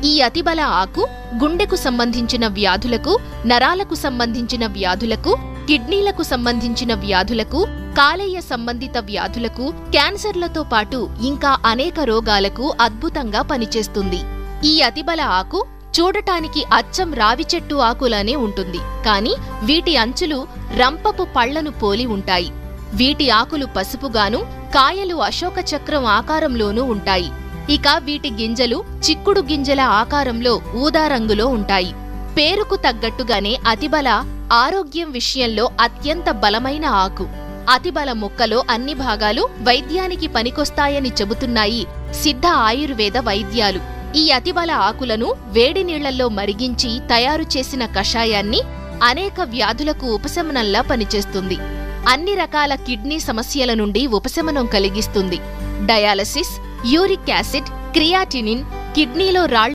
ఈ అతిబల ఆకు గుండెకు సంబంధించిన వ్యాధులకు, నరాలకు సంబంధించిన వ్యాధులకు, కిడ్నీలకు సంబంధించిన వ్యాధులకు, కాలేయ సంబంధిత వ్యాధులకు, క్యాన్సర్లతో పాటు ఇంకా అనేక రోగాలకు అద్భుతంగా పనిచేస్తుంది. ఈ అతిబల ఆకు చూడటానికి అచ్చం రావి చెట్టు ఆకులానే ఉంటుంది, కాని వీటి అంచులు రంపపు పళ్లను పోలి ఉంటాయి. వీటి ఆకులు పసుపుగాను, కాయలు అశోక చక్రం ఆకారంలోనూ ఉంటాయి. ఇక వీటి గింజలు చిక్కుడు గింజల ఆకారంలో ఊదా రంగులో ఉంటాయి. పేరుకు తగ్గట్టుగానే అతిబల ఆరోగ్యం విషయంలో అత్యంత బలమైన ఆకు. అతిబల మొక్కలో అన్ని భాగాలు వైద్యానికి పనికొస్తాయని చెబుతున్నాయి సిద్ధ ఆయుర్వేద వైద్యాలు. ఈ అతిబల ఆకులను వేడి నీళ్లలో మరిగించి తయారు చేసిన కషాయాన్ని అనేక వ్యాధులకు ఉపశమనంలా పనిచేస్తుంది. అన్ని రకాల కిడ్నీ సమస్యల నుండి ఉపశమనం కలిగిస్తుంది. డయాలసిస్, యూరిక్ యాసిడ్, క్రియాటినిన్, కిడ్నీలో రాళ్లు